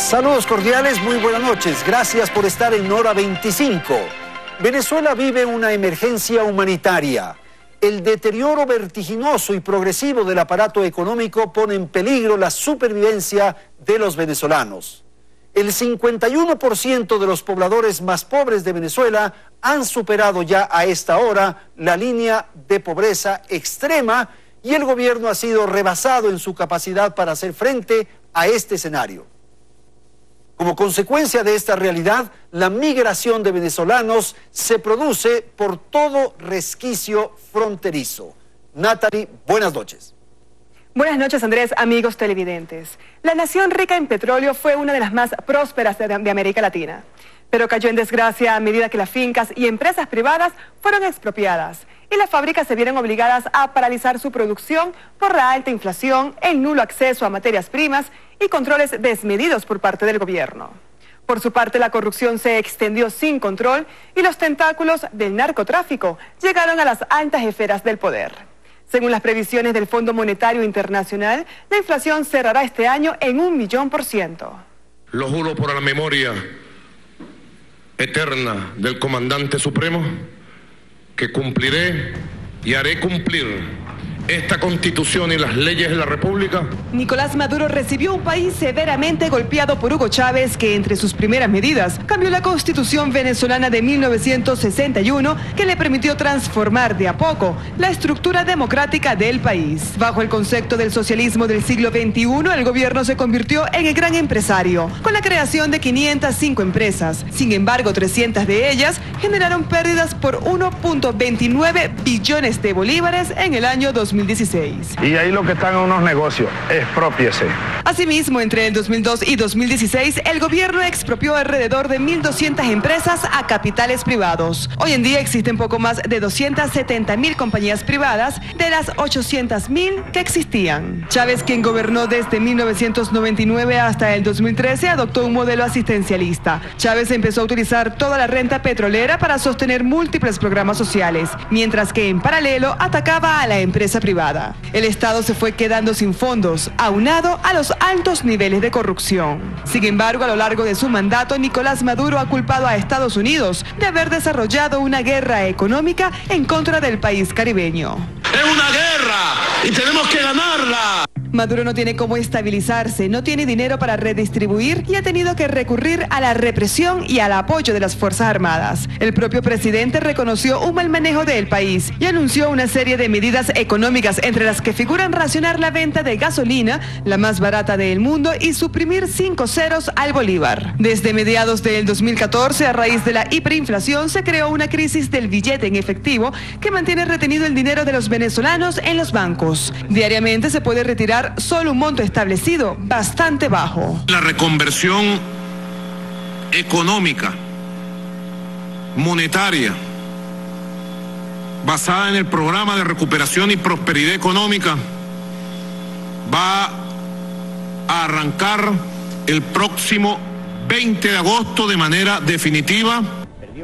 Saludos cordiales, muy buenas noches. Gracias por estar en Hora 25. Venezuela vive una emergencia humanitaria. El deterioro vertiginoso y progresivo del aparato económico pone en peligro la supervivencia de los venezolanos. El 51% de los pobladores más pobres de Venezuela han superado ya a esta hora la línea de pobreza extrema y el gobierno ha sido rebasado en su capacidad para hacer frente a este escenario. Como consecuencia de esta realidad, la migración de venezolanos se produce por todo resquicio fronterizo. Natalie, buenas noches. Buenas noches, Andrés, amigos televidentes. La nación rica en petróleo fue una de las más prósperas de América Latina, pero cayó en desgracia a medida que las fincas y empresas privadas fueron expropiadas y las fábricas se vieron obligadas a paralizar su producción por la alta inflación, el nulo acceso a materias primas y controles desmedidos por parte del gobierno. Por su parte, la corrupción se extendió sin control y los tentáculos del narcotráfico llegaron a las altas esferas del poder. Según las previsiones del Fondo Monetario Internacional, la inflación cerrará este año en 1.000.000%. Lo juro por la memoria eterna del Comandante Supremo que cumpliré y haré cumplir esta Constitución y las leyes de la República. Nicolás Maduro recibió un país severamente golpeado por Hugo Chávez, que entre sus primeras medidas cambió la Constitución venezolana de 1961, que le permitió transformar de a poco la estructura democrática del país. Bajo el concepto del socialismo del siglo XXI, el gobierno se convirtió en el gran empresario, con la creación de 505 empresas. Sin embargo, 300 de ellas generaron pérdidas por 1.29 billones de bolívares en el año 2016. Y ahí lo que están en unos negocios, exprópiese. Asimismo, entre el 2002 y 2016, el gobierno expropió alrededor de 1.200 empresas a capitales privados. Hoy en día existen poco más de 270.000 compañías privadas de las 800.000 que existían. Chávez, quien gobernó desde 1999 hasta el 2013, adoptó un modelo asistencialista. Chávez empezó a utilizar toda la renta petrolera para sostener múltiples programas sociales, mientras que en paralelo atacaba a la empresa privada. El Estado se fue quedando sin fondos, aunado a los altos niveles de corrupción. Sin embargo, a lo largo de su mandato, Nicolás Maduro ha culpado a Estados Unidos de haber desarrollado una guerra económica en contra del país caribeño. ¡Es una guerra y tenemos que ganarla! Maduro no tiene cómo estabilizarse, no tiene dinero para redistribuir y ha tenido que recurrir a la represión y al apoyo de las Fuerzas Armadas. El propio presidente reconoció un mal manejo del país y anunció una serie de medidas económicas, entre las que figuran racionar la venta de gasolina, la más barata del mundo, y suprimir 5 ceros al bolívar. Desde mediados del 2014, a raíz de la hiperinflación, se creó una crisis del billete en efectivo que mantiene retenido el dinero de los venezolanos en los bancos. Diariamente se puede retirar solo un monto establecido, bastante bajo. La reconversión económica, monetaria, basada en el programa de recuperación y prosperidad económica, va a arrancar el próximo 20 de agosto de manera definitiva.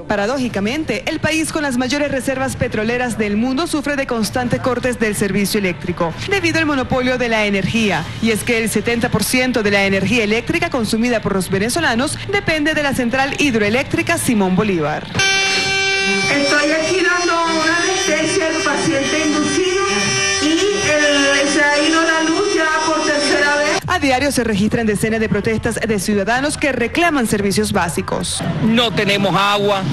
Paradójicamente, el país con las mayores reservas petroleras del mundo sufre de constantes cortes del servicio eléctrico, debido al monopolio de la energía. Y es que el 70% de la energía eléctrica consumida por los venezolanos depende de la central hidroeléctrica Simón Bolívar. Estoy aquí dando una anestesia al paciente inducido y se ha ido la luz ya por tercera vez. A diario se registran decenas de protestas de ciudadanos que reclaman servicios básicos. No tenemos agua,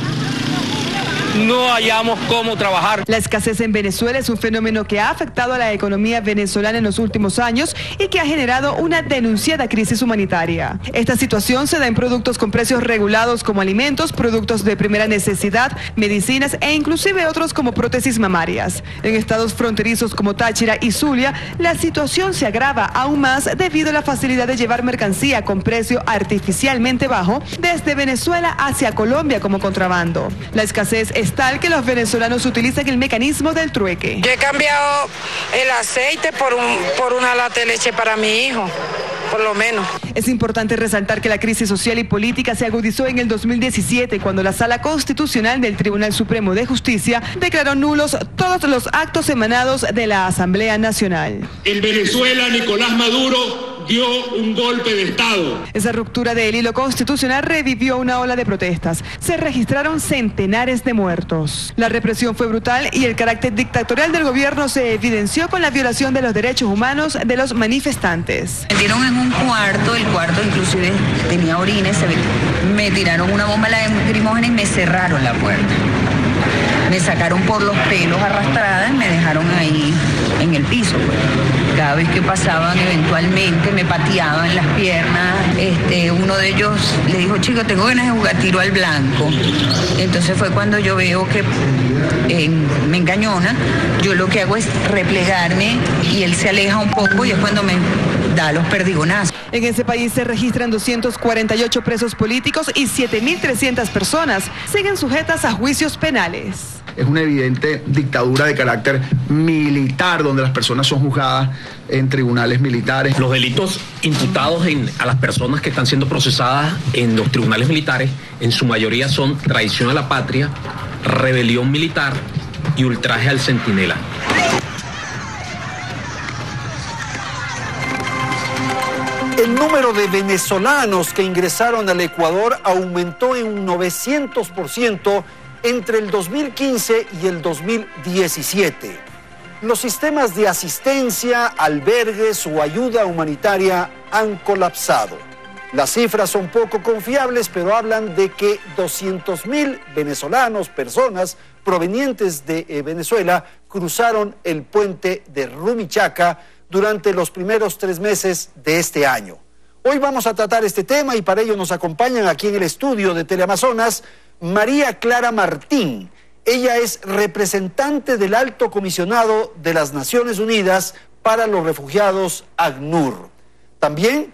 no hallamos cómo trabajar. La escasez en Venezuela es un fenómeno que ha afectado a la economía venezolana en los últimos años y que ha generado una denunciada crisis humanitaria. Esta situación se da en productos con precios regulados como alimentos, productos de primera necesidad, medicinas e inclusive otros como prótesis mamarias. En estados fronterizos como Táchira y Zulia, la situación se agrava aún más debido a la facilidad de llevar mercancía con precio artificialmente bajo desde Venezuela hacia Colombia como contrabando. La escasez es tal que los venezolanos utilizan el mecanismo del trueque. Yo he cambiado el aceite por una lata de leche para mi hijo, por lo menos. Es importante resaltar que la crisis social y política se agudizó en el 2017, cuando la Sala Constitucional del Tribunal Supremo de Justicia declaró nulos todos los actos emanados de la Asamblea Nacional. En Venezuela, Nicolás Maduro dio un golpe de Estado. Esa ruptura del hilo constitucional revivió una ola de protestas. Se registraron centenares de muertos. La represión fue brutal y el carácter dictatorial del gobierno se evidenció con la violación de los derechos humanos de los manifestantes. Me metieron en un cuarto, el cuarto inclusive tenía orines, me tiraron una bomba lacrimógena y me cerraron la puerta. Me sacaron por los pelos arrastrada y me dejaron ahí en el piso. Cada vez que pasaban, eventualmente me pateaban las piernas. Uno de ellos le dijo, chico, tengo ganas de jugar tiro al blanco. Entonces fue cuando yo veo que me engañona. Yo lo que hago es replegarme y él se aleja un poco y es cuando me da los perdigonazos. En ese país se registran 248 presos políticos y 7.300 personas siguen sujetas a juicios penales. Es una evidente dictadura de carácter militar, donde las personas son juzgadas en tribunales militares. Los delitos imputados a las personas que están siendo procesadas en los tribunales militares, en su mayoría son traición a la patria, rebelión militar y ultraje al centinela. El número de venezolanos que ingresaron al Ecuador aumentó en un 900% entre el 2015 y el 2017. Los sistemas de asistencia, albergues o ayuda humanitaria han colapsado. Las cifras son poco confiables, pero hablan de que 200.000 venezolanos, personas provenientes de Venezuela, cruzaron el puente de Rumichaca durante los primeros 3 meses de este año. Hoy vamos a tratar este tema y para ello nos acompañan aquí en el estudio de Teleamazonas María Clara Martín. Ella es representante del Alto Comisionado de las Naciones Unidas para los Refugiados, ACNUR. También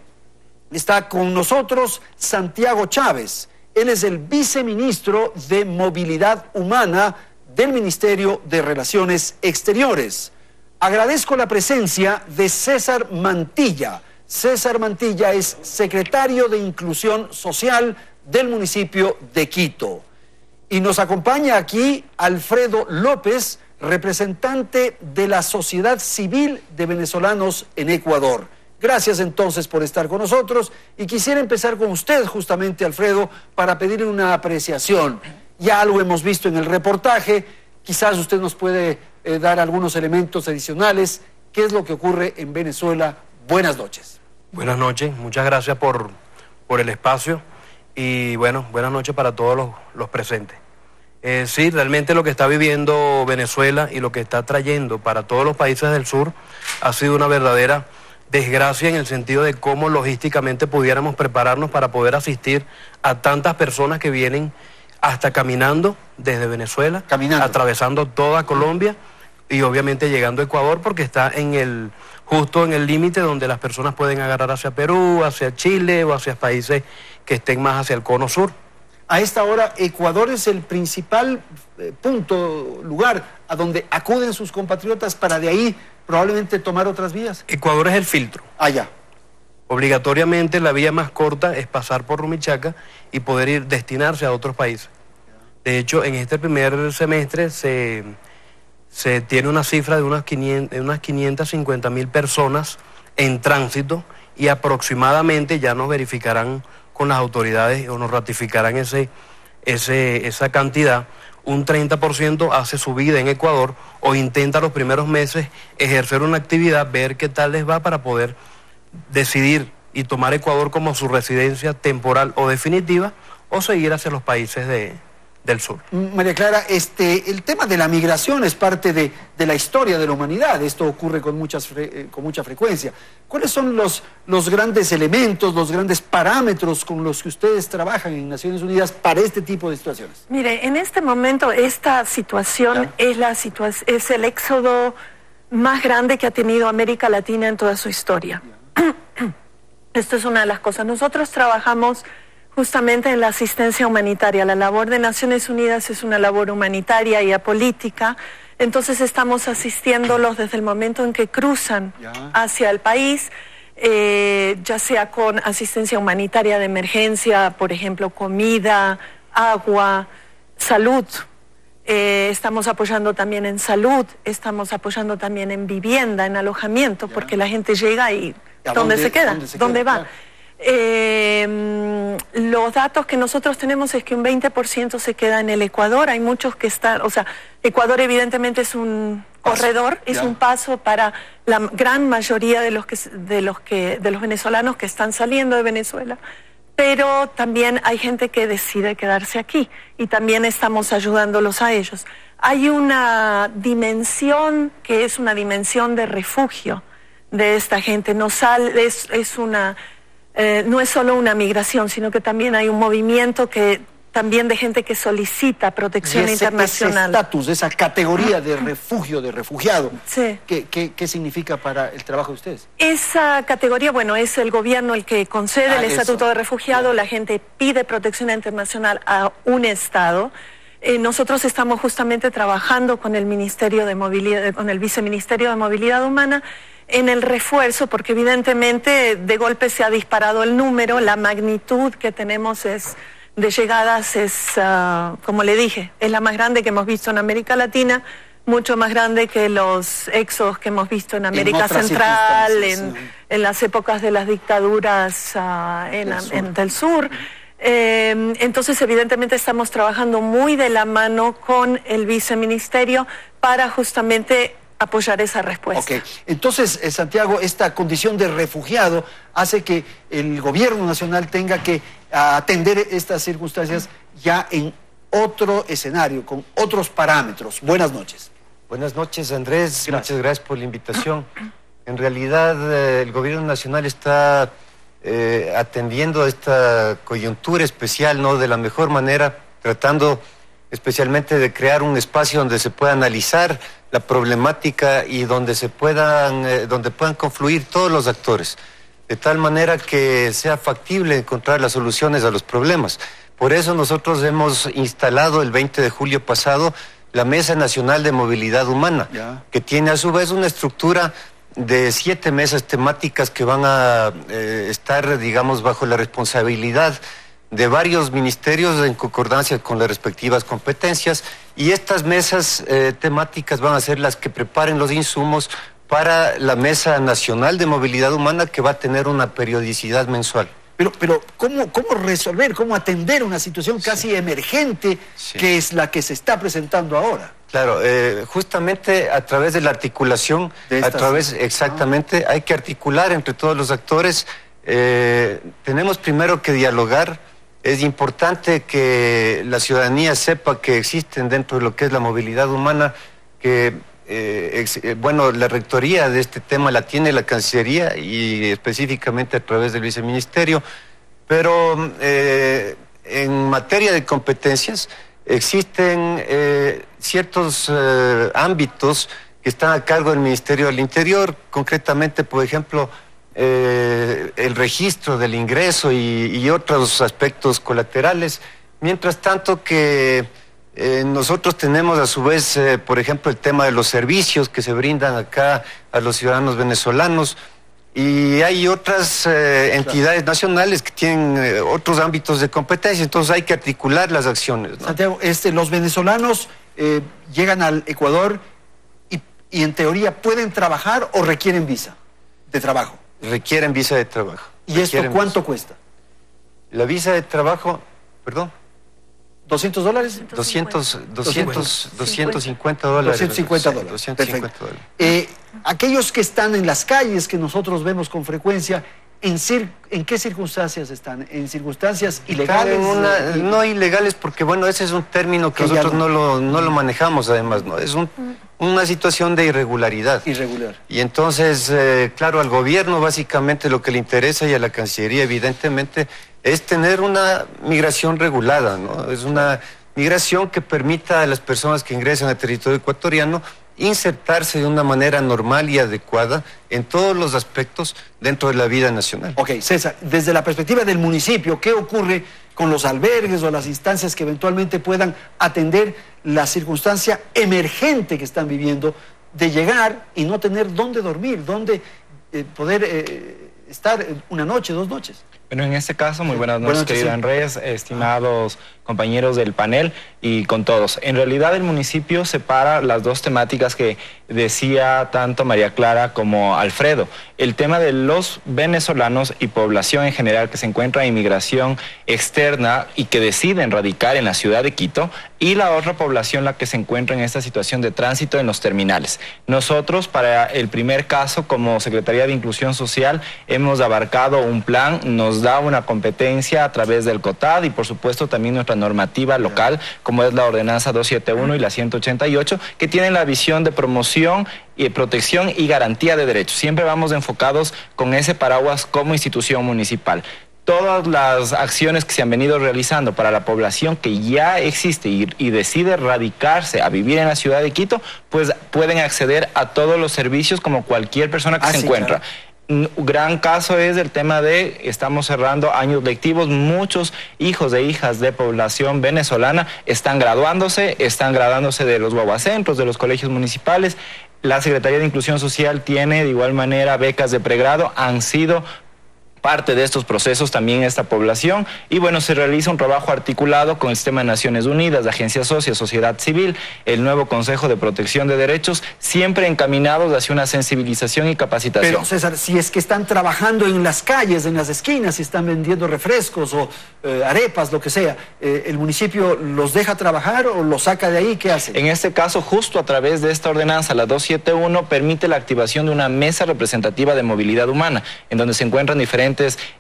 está con nosotros Santiago Chávez. Él es el viceministro de Movilidad Humana del Ministerio de Relaciones Exteriores. Agradezco la presencia de César Mantilla. César Mantilla es secretario de Inclusión Social del municipio de Quito. Y nos acompaña aquí Alfredo López, representante de la Sociedad Civil de Venezolanos en Ecuador. Gracias entonces por estar con nosotros y quisiera empezar con usted justamente, Alfredo, para pedirle una apreciación. Ya algo hemos visto en el reportaje, quizás usted nos puede dar algunos elementos adicionales. ¿Qué es lo que ocurre en Venezuela? Buenas noches. Buenas noches, muchas gracias por el espacio y bueno, buenas noches para todos los presentes. Sí, realmente lo que está viviendo Venezuela y lo que está trayendo para todos los países del sur ha sido una verdadera desgracia en el sentido de cómo logísticamente pudiéramos prepararnos para poder asistir a tantas personas que vienen hasta caminando desde Venezuela, atravesando toda Colombia y obviamente llegando a Ecuador porque está justo en el límite donde las personas pueden agarrar hacia Perú, hacia Chile o hacia países que estén más hacia el cono sur. A esta hora, Ecuador es el principal lugar a donde acuden sus compatriotas para de ahí probablemente tomar otras vías. Ecuador es el filtro. Allá. Obligatoriamente la vía más corta es pasar por Rumichaca y poder destinarse a otros países. De hecho, en este primer semestre se tiene una cifra de unas 550.000 personas en tránsito y aproximadamente ya nos verificarán con las autoridades o nos ratificarán esa cantidad. Un 30% hace su vida en Ecuador o intenta los primeros meses ejercer una actividad, ver qué tal les va para poder decidir y tomar Ecuador como su residencia temporal o definitiva o seguir hacia los países del sur. María Clara, el tema de la migración es parte de la historia de la humanidad. Esto ocurre con mucha frecuencia. ¿Cuáles son los grandes elementos, los grandes parámetros con los que ustedes trabajan en Naciones Unidas para este tipo de situaciones? Mire, en este momento esta situación es el éxodo más grande que ha tenido América Latina en toda su historia. Esto es una de las cosas. Nosotros trabajamos justamente en la asistencia humanitaria. La labor de Naciones Unidas es una labor humanitaria y apolítica. Entonces estamos asistiéndolos desde el momento en que cruzan hacia el país, ya sea con asistencia humanitaria de emergencia, por ejemplo, comida, agua, salud. Estamos apoyando también en salud, estamos apoyando también en vivienda, en alojamiento, porque la gente llega y ¿Dónde se queda? ¿Dónde va? Claro. Los datos que nosotros tenemos es que un 20% se queda en el Ecuador. Hay muchos que están, o sea, Ecuador evidentemente es un corredor, es un paso para la gran mayoría de los venezolanos que están saliendo de Venezuela. Pero también hay gente que decide quedarse aquí y también estamos ayudándolos a ellos. Hay una dimensión que es una dimensión de refugio de esta gente. No es solo una migración, sino que también hay un movimiento también de gente que solicita protección internacional. Ese estatus, esa categoría de refugio, de refugiado, sí. ¿Qué significa para el trabajo de ustedes? Esa categoría, bueno, es el gobierno el que concede el estatuto de refugiado, la gente pide protección internacional a un Estado. Nosotros estamos justamente trabajando con el Ministerio de Movilidad, con el Viceministerio de Movilidad Humana, en el refuerzo, porque evidentemente de golpe se ha disparado el número, la magnitud que tenemos de llegadas es, como le dije, es la más grande que hemos visto en América Latina, mucho más grande que los éxodos que hemos visto en América Central, en las épocas de las dictaduras del sur. Entonces, evidentemente estamos trabajando muy de la mano con el Viceministerio para justamente apoyar esa respuesta. Ok, entonces, Santiago, esta condición de refugiado hace que el gobierno nacional tenga que atender estas circunstancias ya en otro escenario, con otros parámetros. Buenas noches. Buenas noches, Andrés. Muchas gracias por la invitación. En realidad, el gobierno nacional está atendiendo esta coyuntura especial, ¿no?, de la mejor manera, tratando especialmente de crear un espacio donde se pueda analizar la problemática y donde puedan confluir todos los actores, de tal manera que sea factible encontrar las soluciones a los problemas. Por eso nosotros hemos instalado el 20 de julio pasado la Mesa Nacional de Movilidad Humana, que tiene a su vez una estructura de 7 mesas temáticas que van a estar, digamos, bajo la responsabilidad de varios ministerios en concordancia con las respectivas competencias, y estas mesas temáticas van a ser las que preparen los insumos para la Mesa Nacional de Movilidad Humana, que va a tener una periodicidad mensual. Pero ¿cómo resolver, cómo atender una situación casi emergente que es la que se está presentando ahora? Claro, justamente a través de la articulación, exactamente, hay que articular entre todos los actores. Tenemos primero que dialogar. Es importante que la ciudadanía sepa que existen dentro de lo que es la movilidad humana, que la rectoría de este tema la tiene la Cancillería y específicamente a través del Viceministerio, pero en materia de competencias existen ciertos ámbitos que están a cargo del Ministerio del Interior, concretamente, por ejemplo, el registro del ingreso y otros aspectos colaterales, mientras tanto que nosotros tenemos a su vez, por ejemplo, el tema de los servicios que se brindan acá a los ciudadanos venezolanos, y hay otras entidades nacionales que tienen otros ámbitos de competencia, entonces hay que articular las acciones, ¿no? Santiago, los venezolanos llegan al Ecuador y en teoría pueden trabajar o requieren visa de trabajo. Requieren visa de trabajo. ¿Y esto cuánto cuesta? La visa de trabajo, perdón. ¿$200? $250. $250. Perfecto. Aquellos que están en las calles, que nosotros vemos con frecuencia, ¿en qué circunstancias están? ¿En circunstancias ilegales? No ilegales, porque bueno, ese es un término que nosotros no lo manejamos, además, ¿no? Es una situación de irregularidad. Y entonces, claro, al gobierno básicamente lo que le interesa, y a la Cancillería evidentemente, es tener una migración regulada, ¿no? Es una migración que permita a las personas que ingresan al territorio ecuatoriano insertarse de una manera normal y adecuada en todos los aspectos dentro de la vida nacional. Ok, César, desde la perspectiva del municipio, ¿qué ocurre con los albergues o las instancias que eventualmente puedan atender la circunstancia emergente que están viviendo de llegar y no tener dónde dormir, dónde poder estar una noche, 2 noches? Bueno, en este caso, muy buenas noches, querido Andrés, estimados compañeros del panel y con todos. En realidad el municipio separa las dos temáticas que decía tanto María Clara como Alfredo. El tema de los venezolanos y población en general que se encuentra en inmigración externa y que deciden radicar en la ciudad de Quito, y la otra población la que se encuentra en esta situación de tránsito en los terminales. Nosotros, para el primer caso, como Secretaría de Inclusión Social, hemos abarcado un plan, nos da una competencia a través del COTAD y por supuesto también nuestra normativa local, como es la Ordenanza 271 y la 188, que tienen la visión de promoción y protección y garantía de derechos. Siempre vamos enfocados con ese paraguas como institución municipal. Todas las acciones que se han venido realizando para la población que ya existe y decide radicarse a vivir en la ciudad de Quito, pues pueden acceder a todos los servicios como cualquier persona que se encuentra. Claro. Un gran caso es el tema de, estamos cerrando años lectivos, muchos hijos e hijas de población venezolana están graduándose de los guaguacentros, de los colegios municipales. La Secretaría de Inclusión Social tiene de igual manera becas de pregrado, han sido parte de estos procesos también esta población, y bueno, se realiza un trabajo articulado con el Sistema de Naciones Unidas, la Agencia Socia, Sociedad Civil, el nuevo Consejo de Protección de Derechos, siempre encaminados hacia una sensibilización y capacitación. Pero César, si es que están trabajando en las calles, en las esquinas, si están vendiendo refrescos o arepas, lo que sea, ¿el municipio los deja trabajar o los saca de ahí? ¿Qué hace? En este caso, justo a través de esta ordenanza, la 271, permite la activación de una mesa representativa de movilidad humana, en donde se encuentran diferentes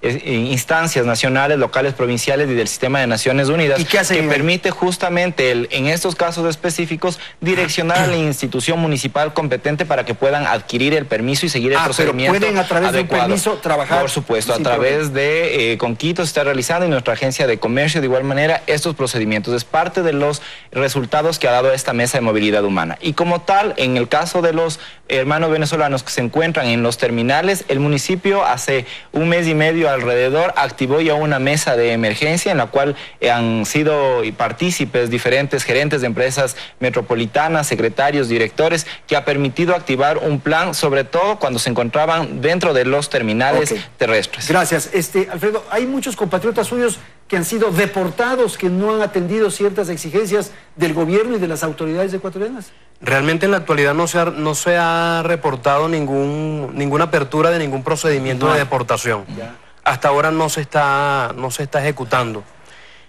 instancias nacionales, locales, provinciales y del Sistema de Naciones Unidas. ¿Y qué hace? Que permite justamente, en estos casos específicos, direccionar a la institución municipal competente para que puedan adquirir el permiso y seguir el procedimiento pero pueden a través de un permiso trabajar. Por supuesto, a través de con Quito se está realizando, y nuestra agencia de comercio de igual manera, estos procedimientos. Es parte de los resultados que ha dado esta mesa de movilidad humana. Y como tal, en el caso de los hermanos venezolanos que se encuentran en los terminales, el municipio hace un mes y medio alrededor activó ya una mesa de emergencia en la cual han sido partícipes diferentes gerentes de empresas metropolitanas, secretarios, directores, que ha permitido activar un plan, sobre todo cuando se encontraban dentro de los terminales terrestres. Gracias. Alfredo, hay muchos compatriotas suyos que han sido deportados, que no han atendido ciertas exigencias del gobierno y de las autoridades ecuatorianas. Realmente en la actualidad no se ha reportado ninguna apertura de ningún procedimiento de deportación. Hasta ahora no se está ejecutando.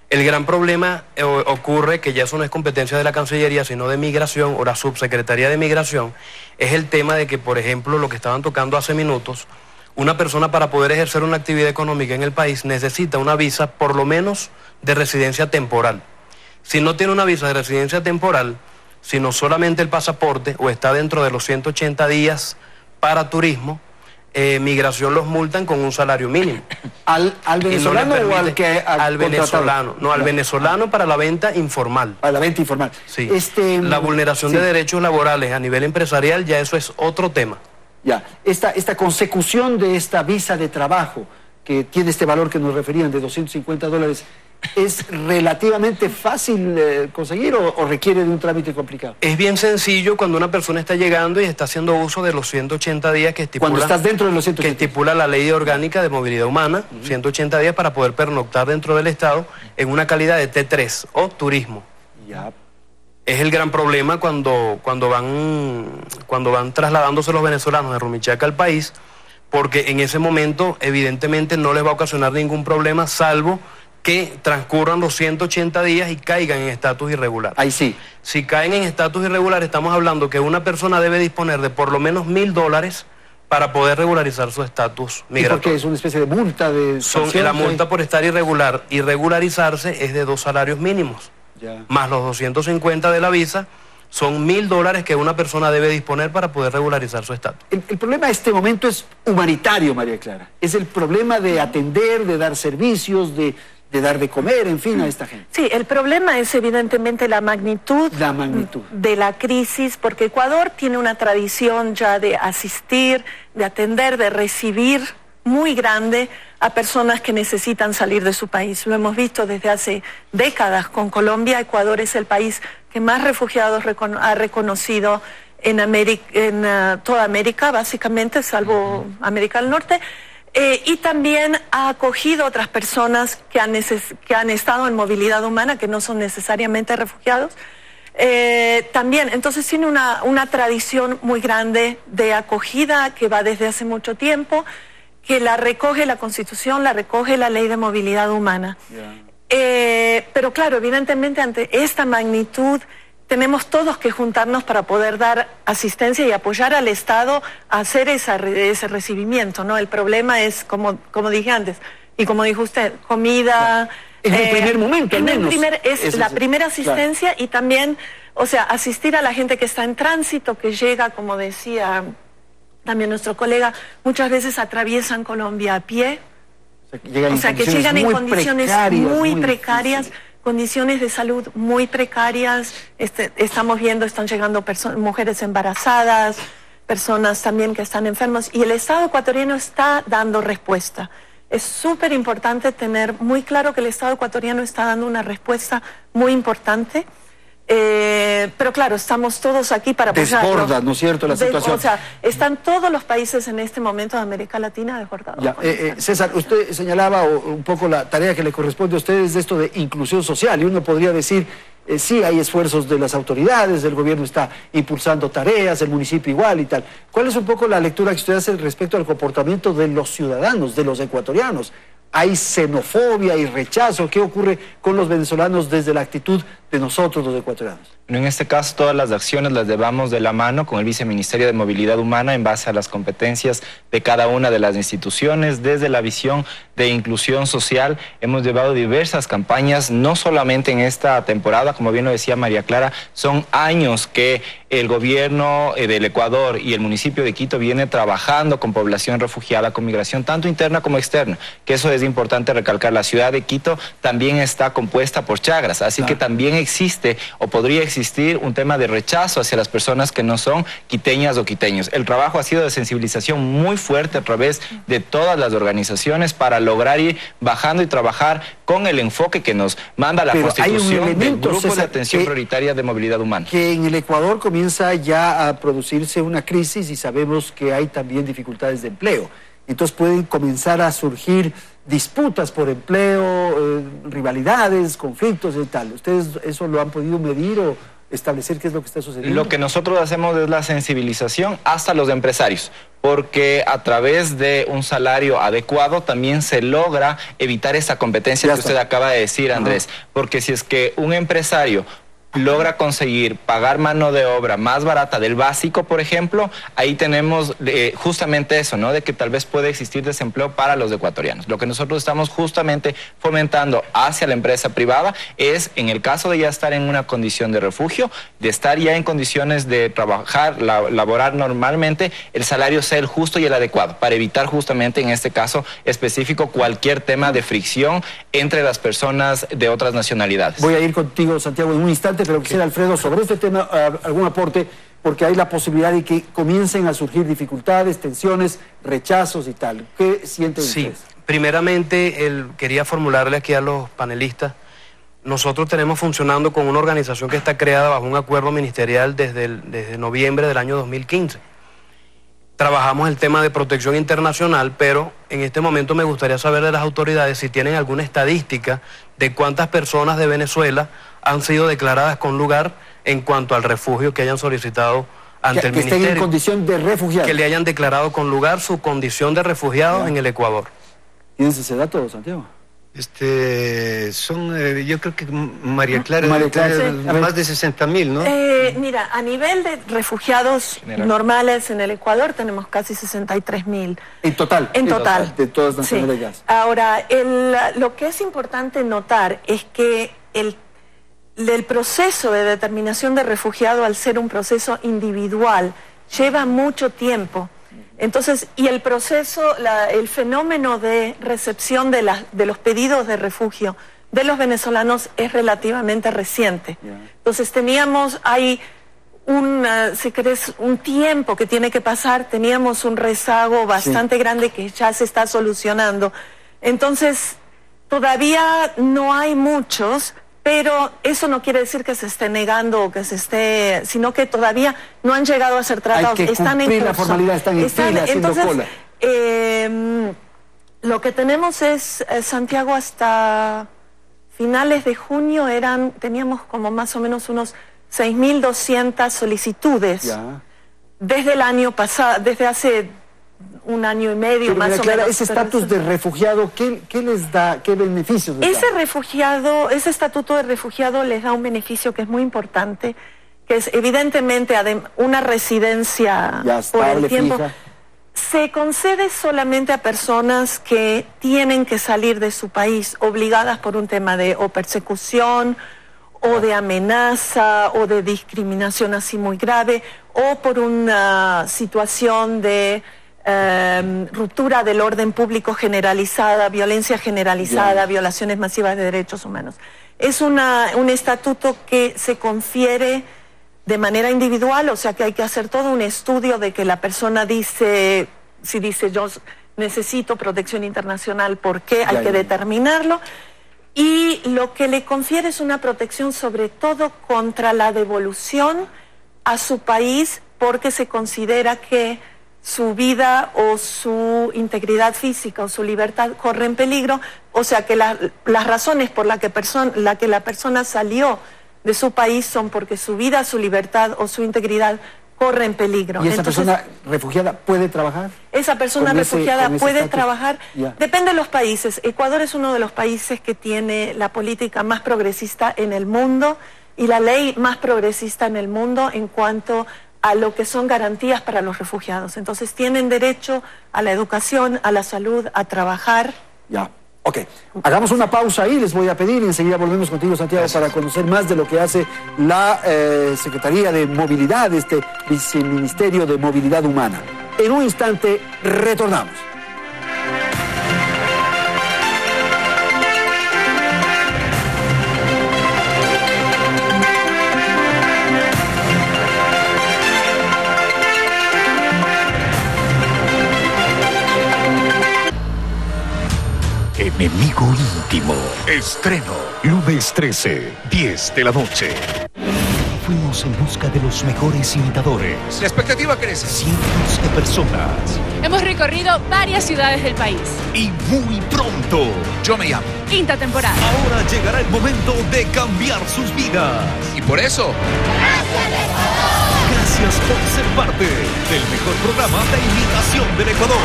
El gran problema ocurre, que ya eso no es competencia de la Cancillería, sino de Migración o la Subsecretaría de Migración, es el tema de que, por ejemplo, lo que estaban tocando hace minutos, una persona para poder ejercer una actividad económica en el país necesita una visa por lo menos de residencia temporal. Si no tiene una visa de residencia temporal, sino solamente el pasaporte o está dentro de los 180 días para turismo, Migración los multan con un salario mínimo. ¿Al venezolano o al que al venezolano? No, al venezolano para la venta informal. Para la venta informal. Sí. La vulneración de derechos laborales a nivel empresarial, ya eso es otro tema. Ya, esta consecución de esta visa de trabajo, que tiene este valor que nos referían de $250, ¿es relativamente fácil conseguir o requiere de un trámite complicado? Es bien sencillo cuando una persona está llegando y está haciendo uso de los 180 días que estipula, cuando estás dentro de los 180. Que estipula la Ley Orgánica de Movilidad Humana, 180 días para poder pernoctar dentro del Estado en una calidad de T3 o turismo. Ya. Es el gran problema cuando van trasladándose los venezolanos de Rumichaca al país, porque en ese momento evidentemente no les va a ocasionar ningún problema, salvo que transcurran los 180 días y caigan en estatus irregular. Ahí sí. Si caen en estatus irregular, estamos hablando que una persona debe disponer de por lo menos $1.000 para poder regularizar su estatus migratorio. ¿Y por qué? ¿Es una especie de multa? La multa por estar irregular y regularizarse es de 2 salarios mínimos. Ya. Más los 250 de la visa, son $1.000 que una persona debe disponer para poder regularizar su estatus. El problema de este momento es humanitario, María Clara. Es el problema de atender, de dar servicios, de dar de comer, en fin, a esta gente. Sí, el problema es evidentemente la magnitud de la crisis, porque Ecuador tiene una tradición ya de asistir, de atender, de recibir muy grande a personas que necesitan salir de su país. Lo hemos visto desde hace décadas con Colombia. Ecuador es el país que más refugiados ha reconocido en toda América, básicamente, salvo América del Norte. Y también ha acogido otras personas que han estado en movilidad humana, que no son necesariamente refugiados. También, entonces tiene una tradición muy grande de acogida que va desde hace mucho tiempo, que la recoge la Constitución, la recoge la Ley de Movilidad Humana. Pero claro, evidentemente ante esta magnitud tenemos todos que juntarnos para poder dar asistencia y apoyar al Estado a hacer ese recibimiento, ¿no? El problema es, como dije antes, y como dijo usted, comida... En el primer momento, al menos. Es la primera asistencia, claro. Y también, o sea, asistir a la gente que está en tránsito, que llega, como decía también nuestro colega, muchas veces atraviesan Colombia a pie. O sea, que llegan en condiciones muy precarias, condiciones de salud muy precarias. Estamos viendo, están llegando mujeres embarazadas, personas también que están enfermas, y el Estado ecuatoriano está dando respuesta. Es súper importante tener muy claro que el Estado ecuatoriano está dando una respuesta muy importante. Pero claro, estamos todos aquí para apoyarlo. Desborda, ¿no es cierto?, la situación. O sea, están todos los países en este momento de América Latina desbordados. César, usted señalaba un poco la tarea que le corresponde a ustedes de esto de inclusión social, y uno podría decir, sí, hay esfuerzos de las autoridades, el gobierno está impulsando tareas, el municipio igual y tal. ¿Cuál es un poco la lectura que usted hace respecto al comportamiento de los ciudadanos, de los ecuatorianos? ¿Hay xenofobia y rechazo? ¿Qué ocurre con los venezolanos desde la actitud de nosotros, los ecuatorianos? En este caso, todas las acciones las llevamos de la mano con el Viceministerio de Movilidad Humana en base a las competencias de cada una de las instituciones. Desde la visión de inclusión social hemos llevado diversas campañas, no solamente en esta temporada, como bien lo decía María Clara, son años que el gobierno del Ecuador y el municipio de Quito viene trabajando con población refugiada, con migración tanto interna como externa, que eso es importante recalcar. La ciudad de Quito también está compuesta por chagras, así que también existe o podría existir un tema de rechazo hacia las personas que no son quiteñas o quiteños. El trabajo ha sido de sensibilización muy fuerte a través de todas las organizaciones para lograr ir bajando y trabajar con el enfoque que nos manda la Constitución del Grupo de Atención Prioritaria de Movilidad Humana. Que en el Ecuador comienza ya a producirse una crisis y sabemos que hay también dificultades de empleo. Entonces pueden comenzar a surgir disputas por empleo, rivalidades, conflictos y tal. ¿Ustedes eso lo han podido medir o establecer qué es lo que está sucediendo? Lo que nosotros hacemos es la sensibilización hasta los empresarios, porque a través de un salario adecuado también se logra evitar esa competencia que usted acaba de decir, Andrés. Porque si es que un empresario logra conseguir pagar mano de obra más barata del básico, por ejemplo, ahí tenemos justamente eso, ¿no? De que tal vez puede existir desempleo para los ecuatorianos. Lo que nosotros estamos justamente fomentando hacia la empresa privada es, en el caso de ya estar en una condición de refugio, de estar ya en condiciones de trabajar, laborar normalmente, el salario sea el justo y el adecuado, para evitar justamente en este caso específico cualquier tema de fricción entre las personas de otras nacionalidades. Voy a ir contigo, Santiago, en un instante, pero quisiera, Alfredo, sobre este tema algún aporte, porque hay la posibilidad de que comiencen a surgir dificultades, tensiones, rechazos y tal. ¿Qué sienten ustedes? Sí, primeramente quería formularle aquí a los panelistas, nosotros tenemos funcionando con una organización que está creada bajo un acuerdo ministerial desde noviembre del año 2015. Trabajamos el tema de protección internacional, pero en este momento me gustaría saber de las autoridades si tienen alguna estadística de cuántas personas de Venezuela han sido declaradas con lugar en cuanto al refugio que hayan solicitado ante el Ministerio. Que estén en condición de refugiados. Que le hayan declarado con lugar su condición de refugiados en el Ecuador. ¿Tienes ese dato, Santiago? Yo creo que María Clara, más de 60.000, ¿no? Mira, a nivel de refugiados normales en el Ecuador tenemos casi 63.000. ¿En total? En total. De todas las nacionalidades. Ahora, lo que es importante notar es que el proceso de determinación de refugiado, al ser un proceso individual, lleva mucho tiempo. Entonces, y el proceso, el fenómeno de recepción de los pedidos de refugio de los venezolanos es relativamente reciente. Entonces hay si querés, un tiempo que tiene que pasar, teníamos un rezago bastante grande que ya se está solucionando. Entonces, todavía no hay muchos, pero eso no quiere decir que se esté negando o que se esté, sino que todavía no han llegado a ser tratados. Hay que cumplir la formalidad, están en fila, haciendo cola. Lo que tenemos es, Santiago, hasta finales de junio teníamos como más o menos unos 6.200 solicitudes. Ya. Desde el año pasado, desde hace un año y medio. Pero más o Clara, menos. ese estatus de refugiado, ¿qué les da? ¿Qué beneficios les da? Ese estatuto de refugiado les da un beneficio que es muy importante, que es evidentemente una residencia ya por estable, el tiempo. fija. Se concede solamente a personas que tienen que salir de su país, obligadas por un tema de o persecución, o de amenaza, o de discriminación así muy grave, o por una situación de ruptura del orden público generalizada, violencia generalizada, violaciones masivas de derechos humanos. Es un estatuto que se confiere de manera individual, o sea que hay que hacer todo un estudio de que la persona dice, si dice yo necesito protección internacional, ¿por qué? Hay que determinarlo. Y lo que le confiere es una protección sobre todo contra la devolución a su país, porque se considera que su vida o su integridad física o su libertad corre en peligro, o sea que las razones por las que la persona salió de su país son porque su vida, su libertad o su integridad corre en peligro. ¿Y esa persona refugiada puede trabajar? Esa persona refugiada puede trabajar. Depende de los países. Ecuador es uno de los países que tiene la política más progresista en el mundo y la ley más progresista en el mundo en cuanto a lo que son garantías para los refugiados. Entonces tienen derecho a la educación, a la salud, a trabajar. Ya. Ok, hagamos una pausa ahí, les voy a pedir y enseguida volvemos contigo, Santiago, para conocer más de lo que hace la Secretaría de Movilidad, este Viceministerio de Movilidad Humana. En un instante retornamos. Enemigo íntimo. Estreno. Lunes 13, 10 de la noche. Fuimos en busca de los mejores imitadores. La expectativa crece. Cientos de personas. Hemos recorrido varias ciudades del país. Y muy pronto. Yo me llamo. Quinta temporada. Ahora llegará el momento de cambiar sus vidas. Y por eso... ¡Gracias, Ecuador! Gracias por ser parte del mejor programa de imitación del Ecuador.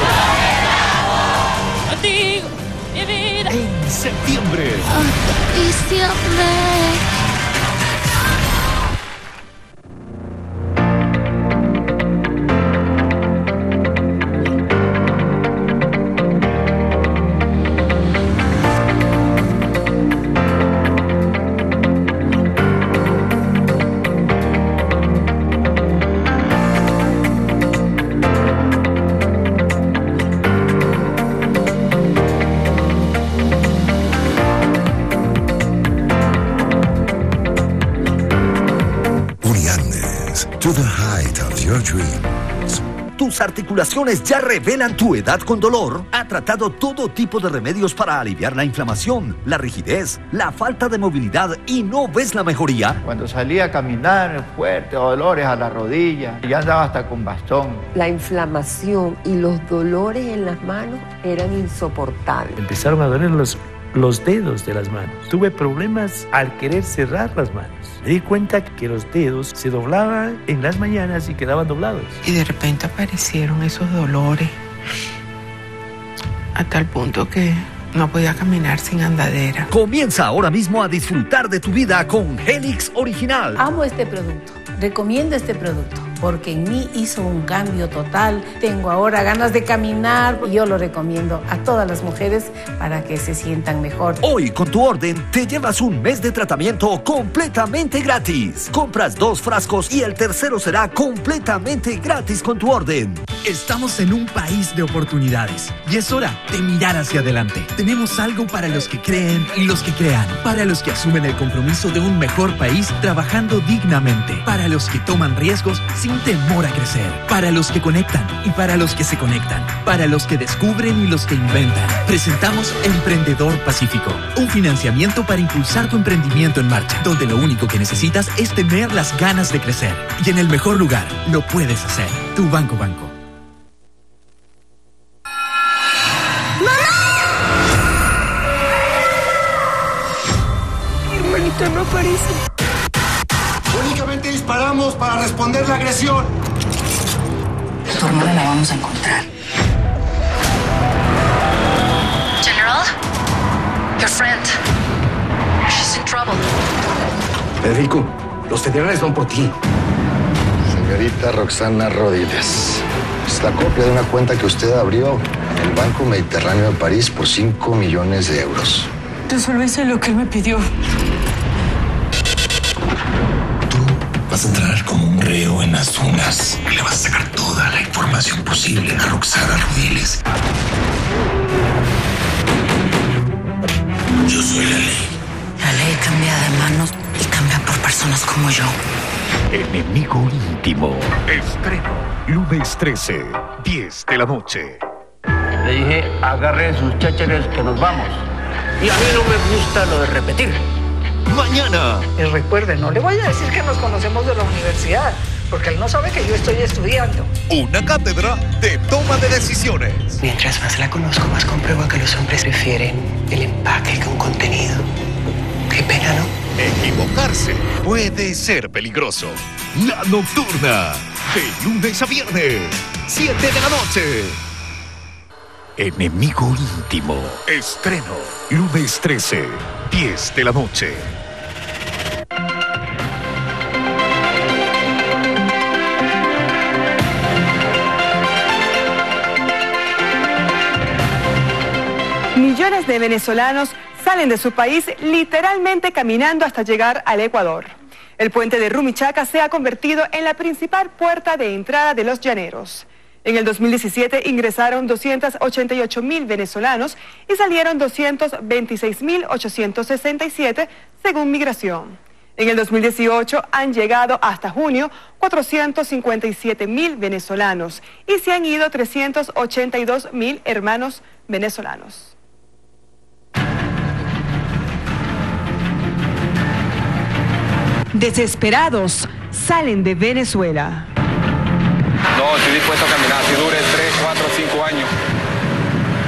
Contigo. Mi vida. En septiembre. Y siempre. To the height of your dreams. ¿Tus articulaciones ya revelan tu edad con dolor? Ha tratado todo tipo de remedios para aliviar la inflamación, la rigidez, la falta de movilidad y no ves la mejoría. Cuando salía a caminar fuerte, dolores a la rodilla, ya andaba hasta con bastón. La inflamación y los dolores en las manos eran insoportables. Empezaron a doler los dedos de las manos. Tuve problemas al querer cerrar las manos. Me di cuenta que los dedos se doblaban en las mañanas y quedaban doblados. Y de repente aparecieron esos dolores a tal punto que no podía caminar sin andadera. Comienza ahora mismo a disfrutar de tu vida con Helix Original. Amo este producto. Recomiendo este producto porque en mí hizo un cambio total. Tengo ahora ganas de caminar y yo lo recomiendo a todas las mujeres para que se sientan mejor. Hoy con tu orden te llevas un mes de tratamiento completamente gratis. Compras 2 frascos y el tercero será completamente gratis con tu orden. Estamos en un país de oportunidades y es hora de mirar hacia adelante. Tenemos algo para los que creen y los que crean, para los que asumen el compromiso de un mejor país trabajando dignamente, para los que toman riesgos sin temor a crecer, para los que conectan y para los que se conectan, para los que descubren y los que inventan. Presentamos Emprendedor Pacífico, un financiamiento para impulsar tu emprendimiento en marcha, donde lo único que necesitas es tener las ganas de crecer. Y en el mejor lugar, lo puedes hacer. Tu Banco. ¡Mamá! desaparece. Únicamente disparamos para responder la agresión. Tu hermana la vamos a encontrar. General, your friend. She's in trouble. Federico, los federales van por ti. Señorita Roxana Rodríguez, es la copia de una cuenta que usted abrió en el Banco Mediterráneo de París por 5 millones de euros. Resuélvese lo que él me pidió. Vas a entrar como un reo en las dunas y le vas a sacar toda la información posible a Roxana Rodríguez. Yo soy la ley. La ley cambia de manos y cambia por personas como yo. Enemigo íntimo. Estreno. Lunes 13, 10 de la noche. Le dije, agarre sus cháchares que nos vamos. Y a mí no me gusta lo de repetir. Mañana. Y recuerde, no le voy a decir que nos conocemos de la universidad, porque él no sabe que yo estoy estudiando. Una cátedra de toma de decisiones. Mientras más la conozco, más compruebo que los hombres prefieren el empaque que un contenido. Qué pena, ¿no? Equivocarse puede ser peligroso. La Nocturna. De lunes a viernes, 7 de la noche. Enemigo íntimo. Estreno. Lunes 13, 10 de la noche. Millones de venezolanos salen de su país literalmente caminando hasta llegar al Ecuador. El puente de Rumichaca se ha convertido en la principal puerta de entrada de los llaneros. En el 2017 ingresaron 288.000 venezolanos y salieron 226.867 según Migración. En el 2018 han llegado hasta junio 457.000 venezolanos y se han ido 382.000 hermanos venezolanos. Desesperados, salen de Venezuela. No, estoy dispuesto a caminar, si dure 3, 4, 5 años.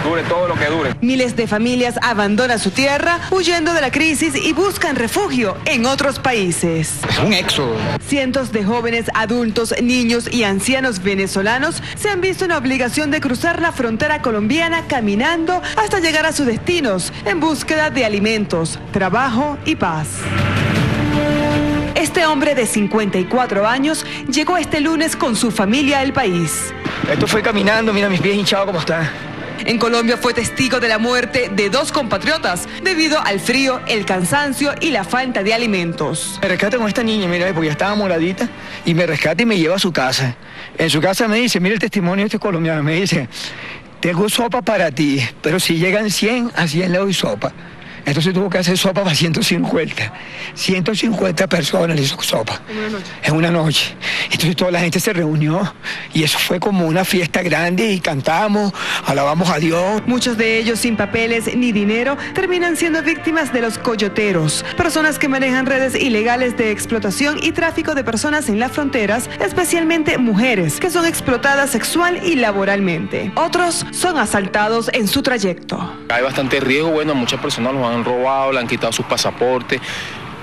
Dure todo lo que dure. Miles de familias abandonan su tierra huyendo de la crisis y buscan refugio en otros países. Es un éxodo. Cientos de jóvenes, adultos, niños y ancianos venezolanos se han visto en la obligación de cruzar la frontera colombiana caminando hasta llegar a sus destinos en búsqueda de alimentos, trabajo y paz. Este hombre de 54 años llegó este lunes con su familia al país. Esto fue caminando, mira mis pies hinchados como están. En Colombia fue testigo de la muerte de 2 compatriotas debido al frío, el cansancio y la falta de alimentos. Me rescata con esta niña, mira, porque ya estaba moradita, y me rescata y me lleva a su casa. En su casa me dice, mira el testimonio de este colombiano, me dice, tengo sopa para ti, pero si llegan 100, a 100 le doy sopa. Entonces tuvo que hacer sopa para 150. 150 personas le hizo sopa. En una noche. Entonces toda la gente se reunió y eso fue como una fiesta grande y cantamos, alabamos a Dios. Muchos de ellos sin papeles ni dinero terminan siendo víctimas de los coyoteros, personas que manejan redes ilegales de explotación y tráfico de personas en las fronteras, especialmente mujeres que son explotadas sexual y laboralmente. Otros son asaltados en su trayecto. Hay bastante riesgo, bueno, muchas personas los han robado, le han quitado sus pasaportes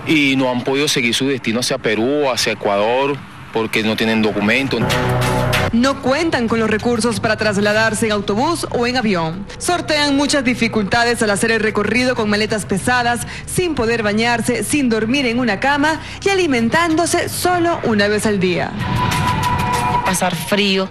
y no han podido seguir su destino hacia Perú, hacia Ecuador, porque no tienen documentos. No cuentan con los recursos para trasladarse en autobús o en avión. Sortean muchas dificultades al hacer el recorrido con maletas pesadas, sin poder bañarse, sin dormir en una cama y alimentándose solo una vez al día. Pasar frío,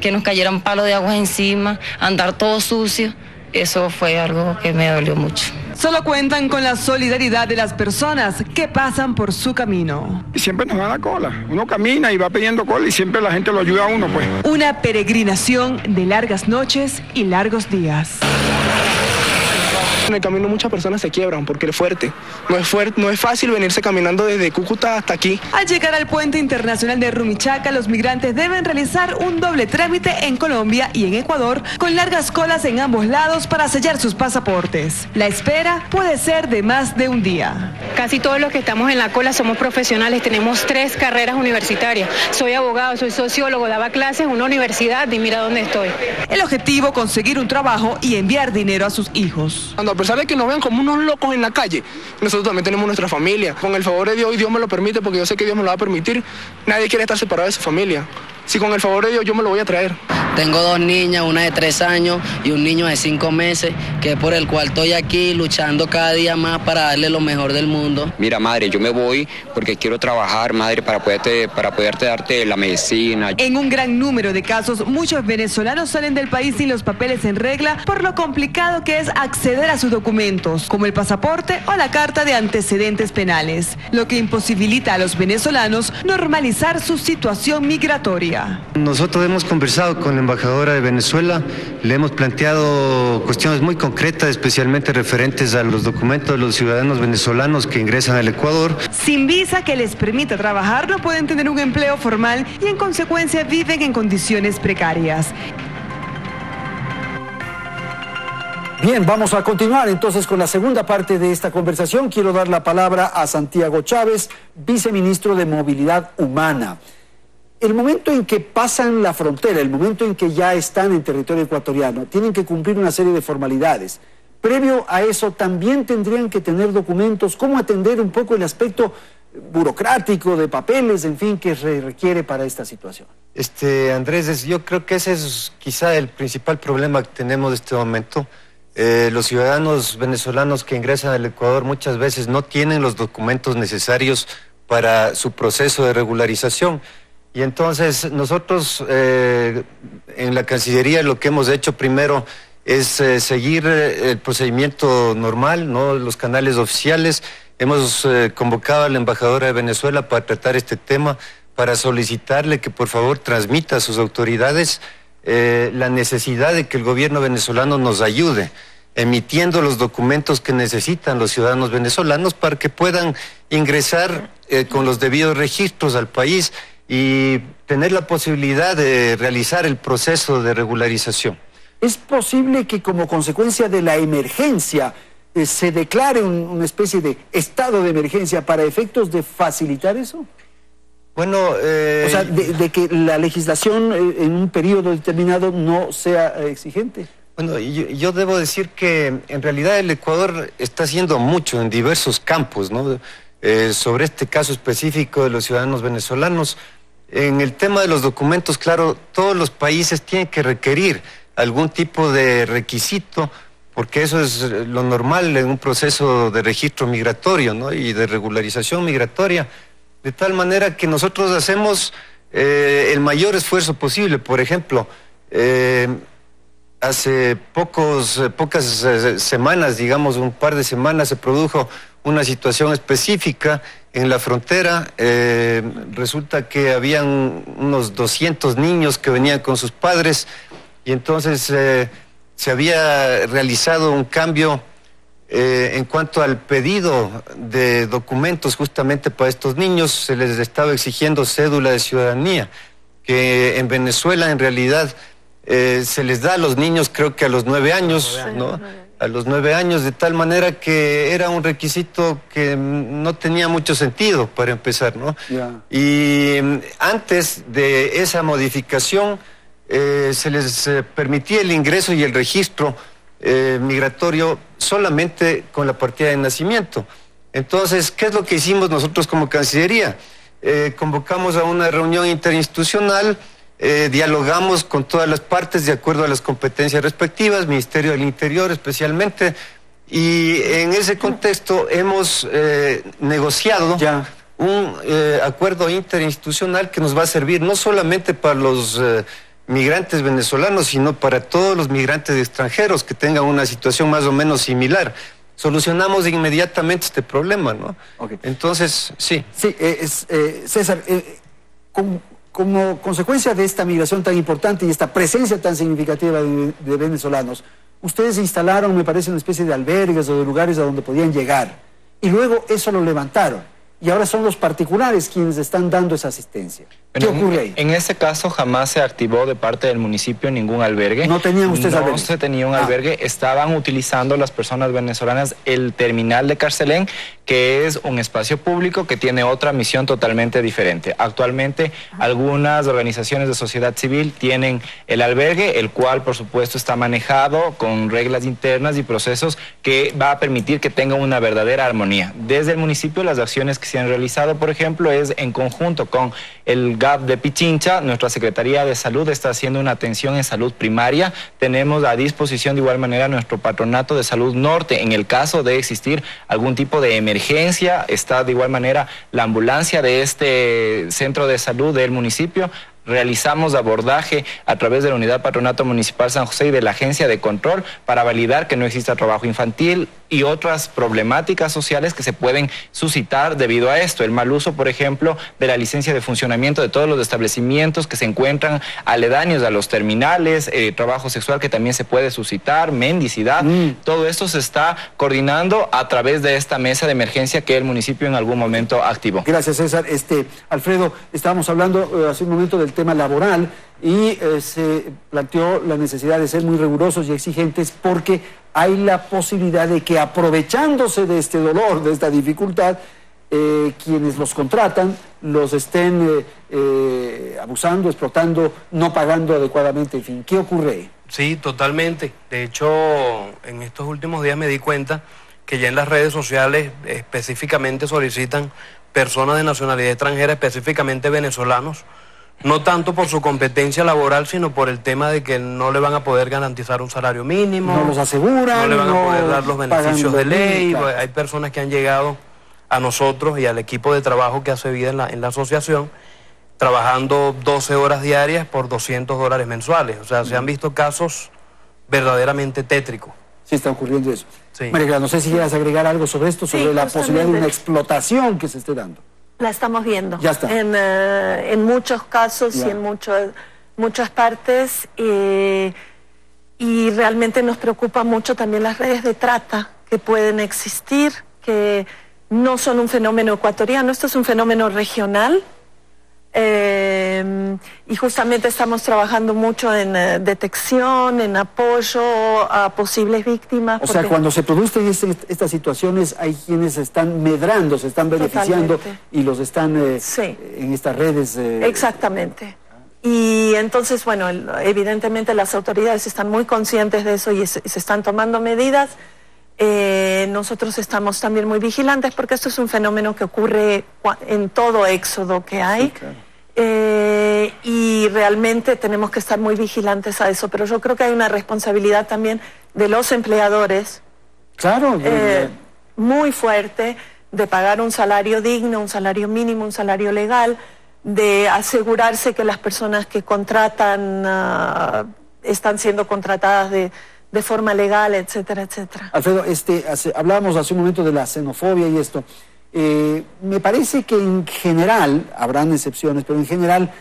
que nos cayeran palos de agua encima, andar todo sucio. Eso fue algo que me dolió mucho. Solo cuentan con la solidaridad de las personas que pasan por su camino. Siempre nos dan la cola. Uno camina y va pidiendo cola y siempre la gente lo ayuda a uno, pues. Una peregrinación de largas noches y largos días. En el camino muchas personas se quiebran porque es fuerte. No es fácil venirse caminando desde Cúcuta hasta aquí. Al llegar al puente internacional de Rumichaca, los migrantes deben realizar un doble trámite en Colombia y en Ecuador, con largas colas en ambos lados para sellar sus pasaportes. La espera puede ser de más de un día. Casi todos los que estamos en la cola somos profesionales, tenemos 3 carreras universitarias. Soy abogado, soy sociólogo, daba clases en una universidad y mira dónde estoy. El objetivo, conseguir un trabajo y enviar dinero a sus hijos. Cuando pesar de que nos vean como unos locos en la calle, nosotros también tenemos nuestra familia. Con el favor de Dios, y Dios me lo permite, porque yo sé que Dios me lo va a permitir, nadie quiere estar separado de su familia. Si con el favor de Dios yo me lo voy a traer. Tengo 2 niñas, una de 3 años y un niño de 5 meses, que es por el cual estoy aquí luchando cada día más para darle lo mejor del mundo. Mira, madre, yo me voy porque quiero trabajar, madre, para poderte darte la medicina. En un gran número de casos, muchos venezolanos salen del país sin los papeles en regla por lo complicado que es acceder a sus documentos, como el pasaporte o la carta de antecedentes penales, lo que imposibilita a los venezolanos normalizar su situación migratoria. Nosotros hemos conversado con la embajadora de Venezuela, le hemos planteado cuestiones muy concretas, especialmente referentes a los documentos de los ciudadanos venezolanos que ingresan al Ecuador. Sin visa que les permita trabajar, no pueden tener un empleo formal y en consecuencia viven en condiciones precarias. Bien, vamos a continuar entonces con la segunda parte de esta conversación. Quiero dar la palabra a Santiago Chávez, viceministro de Movilidad Humana. El momento en que pasan la frontera, el momento en que ya están en territorio ecuatoriano, tienen que cumplir una serie de formalidades. Previo a eso, también tendrían que tener documentos. ¿Cómo atender un poco el aspecto burocrático, de papeles, en fin, que se requiere para esta situación? Andrés, yo creo que ese es quizá el principal problema que tenemos en este momento. Los ciudadanos venezolanos que ingresan al Ecuador muchas veces no tienen los documentos necesarios para su proceso de regularización. Y entonces nosotros en la Cancillería lo que hemos hecho primero es seguir el procedimiento normal, ¿no? Los canales oficiales. Hemos convocado a la embajadora de Venezuela para tratar este tema, para solicitarle que por favor transmita a sus autoridades la necesidad de que el gobierno venezolano nos ayude emitiendo los documentos que necesitan los ciudadanos venezolanos para que puedan ingresar con los debidos registros al país y tener la posibilidad de realizar el proceso de regularización. ¿Es posible que como consecuencia de la emergencia se declare una especie de estado de emergencia para efectos de facilitar eso? Bueno, o sea, de que la legislación en un periodo determinado no sea exigente. Bueno, yo debo decir que en realidad el Ecuador está haciendo mucho en diversos campos, ¿no? Sobre este caso específico de los ciudadanos venezolanos. En el tema de los documentos, claro, todos los países tienen que requerir algún tipo de requisito, porque eso es lo normal en un proceso de registro migratorio, ¿no? Y de regularización migratoria, de tal manera que nosotros hacemos el mayor esfuerzo posible. Por ejemplo, hace pocas semanas, digamos un par de semanas, se produjo una situación específica en la frontera. Resulta que habían unos 200 niños que venían con sus padres y entonces se había realizado un cambio en cuanto al pedido de documentos justamente para estos niños. Se les estaba exigiendo cédula de ciudadanía, que en Venezuela en realidad se les da a los niños creo que a los 9 años, ¿no? A los 9 años, de tal manera que era un requisito que no tenía mucho sentido para empezar, ¿no? Yeah. Y antes de esa modificación se les permitía el ingreso y el registro migratorio solamente con la partida de nacimiento. Entonces, ¿qué es lo que hicimos nosotros como Cancillería? Convocamos a una reunión interinstitucional, dialogamos con todas las partes de acuerdo a las competencias respectivas, Ministerio del Interior especialmente, y en ese contexto hemos negociado un acuerdo interinstitucional que nos va a servir no solamente para los migrantes venezolanos, sino para todos los migrantes extranjeros que tengan una situación más o menos similar. Solucionamos inmediatamente este problema, ¿no? Okay. Entonces, sí. Sí, César, como consecuencia de esta migración tan importante y esta presencia tan significativa de venezolanos, ustedes instalaron, me parece, una especie de albergues o de lugares a donde podían llegar. Y luego eso lo levantaron. y ahora son los particulares quienes están dando esa asistencia. ¿Qué ocurre ahí? En ese caso jamás se activó de parte del municipio ningún albergue. ¿No tenían ustedes albergue? No se tenía un albergue. Estaban utilizando las personas venezolanas el terminal de Carcelén, que es un espacio público que tiene otra misión totalmente diferente. Actualmente algunas organizaciones de sociedad civil tienen el albergue, el cual por supuesto está manejado con reglas internas y procesos que va a permitir que tenga una verdadera armonía. Desde el municipio las acciones que se han realizado, por ejemplo, es en conjunto con el GAP de Pichincha. Nuestra Secretaría de Salud está haciendo una atención en salud primaria. Tenemos a disposición de igual manera nuestro Patronato de Salud Norte. En el caso de existir algún tipo de emergencia, está de igual manera la ambulancia de este centro de salud del municipio. Realizamos abordaje a través de la Unidad Patronato Municipal San José y de la Agencia de Control para validar que no exista trabajo infantil y otras problemáticas sociales que se pueden suscitar debido a esto. El mal uso, por ejemplo, de la licencia de funcionamiento de todos los establecimientos que se encuentran aledaños a los terminales, trabajo sexual que también se puede suscitar, mendicidad. Todo esto se está coordinando a través de esta mesa de emergencia que el municipio en algún momento activó. Gracias, César. Alfredo, estábamos hablando hace un momento del tema laboral y se planteó la necesidad de ser muy rigurosos y exigentes porque hay la posibilidad de que, aprovechándose de este dolor, de esta dificultad, quienes los contratan los estén abusando, explotando, no pagando adecuadamente, en fin. ¿Qué ocurre ahí? Sí, totalmente. De hecho, en estos últimos días me di cuenta que ya en las redes sociales específicamente solicitan personas de nacionalidad extranjera, específicamente venezolanos, no tanto por su competencia laboral, sino por el tema de que no le van a poder garantizar un salario mínimo. No los aseguran. No le van a poder dar los beneficios de ley. Claro. Hay personas que han llegado a nosotros y al equipo de trabajo que hace vida en la asociación, trabajando 12 horas diarias por $200 mensuales. O sea, se han visto casos verdaderamente tétricos. Sí está ocurriendo eso. Sí. María, no sé si quieras agregar algo sobre esto, sobre la posibilidad de una explotación que se esté dando. La estamos viendo. Ya está. En muchos casos ya. Y en muchas partes. Y realmente nos preocupa mucho también las redes de trata que pueden existir, que no son un fenómeno ecuatoriano, esto es un fenómeno regional. Y justamente estamos trabajando mucho en detección, en apoyo a posibles víctimas. O sea, cuando se producen estas situaciones, hay quienes están medrando, se están beneficiando. Totalmente. Y los están en estas redes. Exactamente. Y entonces, bueno, evidentemente las autoridades están muy conscientes de eso y se están tomando medidas. Nosotros estamos también muy vigilantes porque esto es un fenómeno que ocurre en todo éxodo que hay. Sí, claro. Y realmente tenemos que estar muy vigilantes a eso, pero yo creo que hay una responsabilidad también de los empleadores. Claro. Muy fuerte, de pagar un salario digno, un salario mínimo, un salario legal, de asegurarse que las personas que contratan están siendo contratadas de forma legal, etcétera, etcétera. Alfredo, hablábamos hace un momento de la xenofobia y esto. Me parece que en general, habrán excepciones, pero en general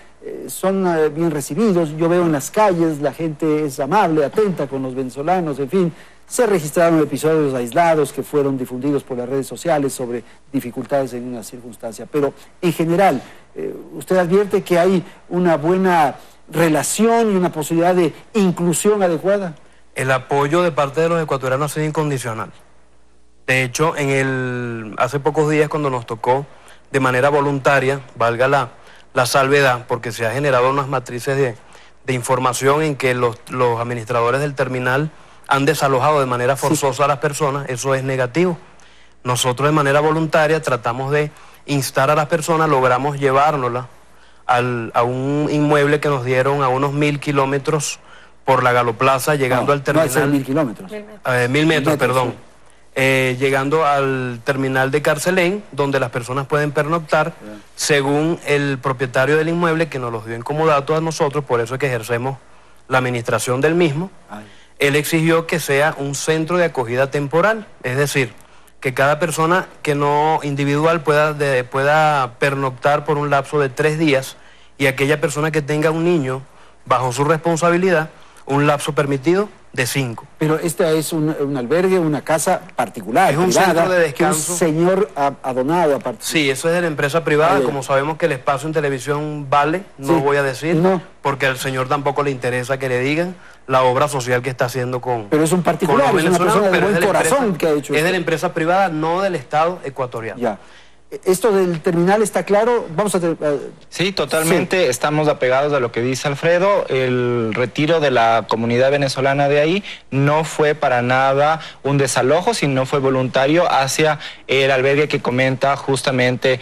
son bien recibidos. Yo veo en las calles, la gente es amable, atenta con los venezolanos, en fin. Se registraron episodios aislados que fueron difundidos por las redes sociales sobre dificultades en una circunstancia. Pero en general, ¿usted advierte que hay una buena relación y una posibilidad de inclusión adecuada? El apoyo de parte de los ecuatorianos ha sido incondicional. De hecho, hace pocos días cuando nos tocó de manera voluntaria, valga la salvedad, porque se ha generado unas matrices de información en que los administradores del terminal han desalojado de manera forzosa a las personas, eso es negativo. Nosotros de manera voluntaria tratamos de instar a las personas, logramos llevárnoslas a un inmueble que nos dieron a unos 1000 kilómetros por la Galoplaza, llegando al terminal. No, 1000 kilómetros. 1000 metros, perdón. Sí. Llegando al terminal de Carcelén, donde las personas pueden pernoctar, según el propietario del inmueble, que nos los dio en comodato a nosotros, por eso es que ejercemos la administración del mismo. Él exigió que sea un centro de acogida temporal, es decir, que cada persona que no individual pueda pernoctar por un lapso de 3 días y aquella persona que tenga un niño bajo su responsabilidad, un lapso permitido de 5. Pero esta es un albergue, una casa particular, es un privada, centro de descanso. que un señor ha donado aparte. Sí, eso es de la empresa privada. Como sabemos que el espacio en televisión vale, no voy a decir, porque al señor tampoco le interesa que le digan la obra social que está haciendo con... Pero es un particular, es una persona de buen corazón que ha hecho Es de la empresa privada, no del Estado ecuatoriano. Ya. ¿Esto del terminal está claro? Vamos a... Sí, totalmente. Estamos apegados a lo que dice Alfredo. El retiro de la comunidad venezolana de ahí no fue para nada un desalojo, sino fue voluntario hacia el albergue que comenta justamente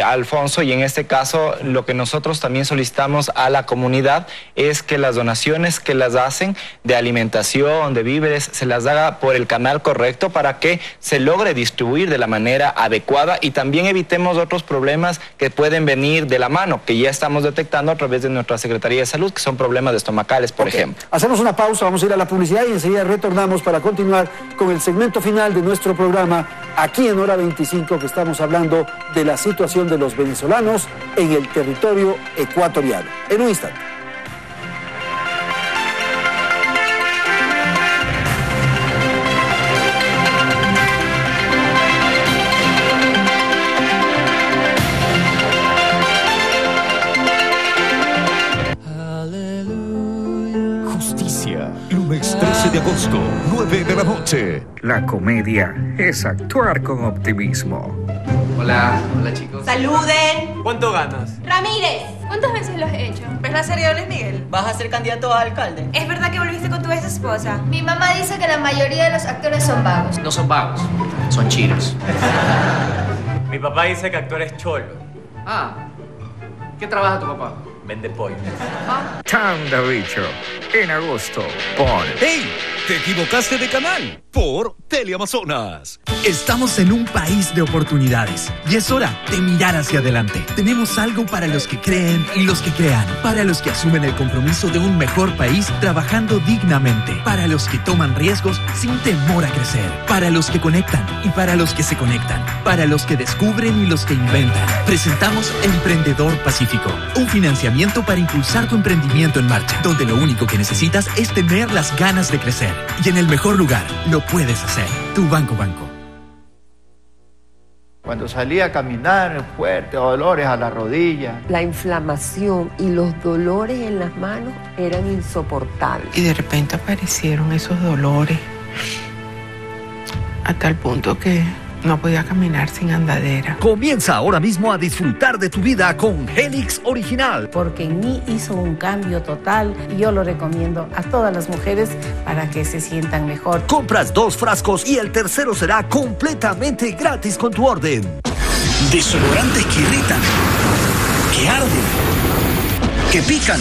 Alfonso. Y en este caso, lo que nosotros también solicitamos a la comunidad es que las donaciones que las hacen de alimentación, de víveres, se las haga por el canal correcto para que se logre distribuir de la manera adecuada y también evitemos otros problemas que pueden venir de la mano, que ya estamos detectando a través de nuestra Secretaría de Salud, que son problemas de estomacales, por ejemplo. Hacemos una pausa, vamos a ir a la publicidad y enseguida retornamos para continuar con el segmento final de nuestro programa, aquí en Hora 25, que estamos hablando de la situación de los venezolanos en el territorio ecuatoriano. En un instante. Lunes 13 de agosto, 9 de la noche. La comedia es actuar con optimismo. Hola chicos. ¡Saluden! ¿Cuánto ganas? ¡Ramírez! ¿Cuántas veces lo has hecho? ¿Ves la serie de Luis Miguel? ¿Vas a ser candidato a alcalde? ¿Es verdad que volviste con tu ex esposa? Mi mamá dice que la mayoría de los actores son vagos. No son vagos, son chinos. Mi papá dice que actor es cholo. ¿Qué trabaja tu papá? Vende pollo. Tan de bicho. En agosto, por... ¡Hey! ¡Te equivocaste de canal! Por Teleamazonas. Estamos en un país de oportunidades y es hora de mirar hacia adelante. Tenemos algo para los que creen y los que crean, para los que asumen el compromiso de un mejor país trabajando dignamente, para los que toman riesgos sin temor a crecer, para los que conectan y para los que se conectan, para los que descubren y los que inventan. Presentamos Emprendedor Pacífico, un financiamiento para impulsar tu emprendimiento en marcha, donde lo único que necesitas es tener las ganas de crecer. Y en el mejor lugar, lo puedes hacer. Tu Banco. Cuando salía a caminar fuerte, dolores a la rodilla. La inflamación y los dolores en las manos eran insoportables. Y de repente aparecieron esos dolores a tal punto que no podía caminar sin andadera. Comienza ahora mismo a disfrutar de tu vida con Helix Original. Porque en mí hizo un cambio total y yo lo recomiendo a todas las mujeres para que se sientan mejor. Compras 2 frascos y el tercero será completamente gratis con tu orden. Desodorantes que irritan, que arden, que pican.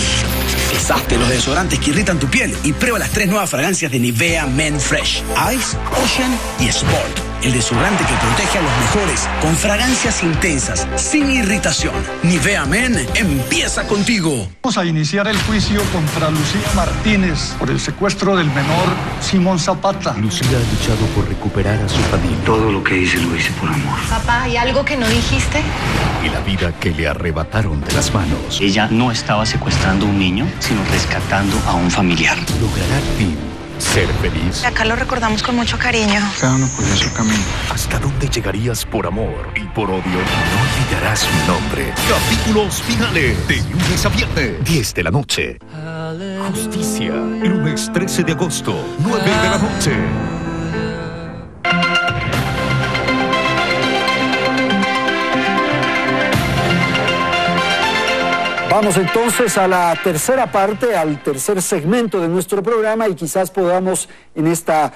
Deshazte los desodorantes que irritan tu piel y prueba las 3 nuevas fragancias de Nivea Men Fresh, Ice, Ocean y Sport. El desodorante que protege a los mejores, con fragancias intensas, sin irritación. Nivea Men empieza contigo. Vamos a iniciar el juicio contra Lucía Martínez por el secuestro del menor Simón Zapata. Lucía ha luchado por recuperar a su familia. Todo lo que hice lo hice por amor. Papá, ¿hay algo que no dijiste? Y la vida que le arrebataron de las manos. Ella no estaba secuestrando a un niño, sino rescatando a un familiar. ¿Logrará Tim ser feliz? Acá lo recordamos con mucho cariño. Cada uno cogió su camino. ¿Hasta dónde llegarías por amor y por odio? No olvidarás su nombre. Capítulos finales de lunes a viernes, 10 de la noche. Justicia, lunes 13 de agosto, 9 de la noche. Vamos entonces a la tercera parte, al tercer segmento de nuestro programa y quizás podamos en esta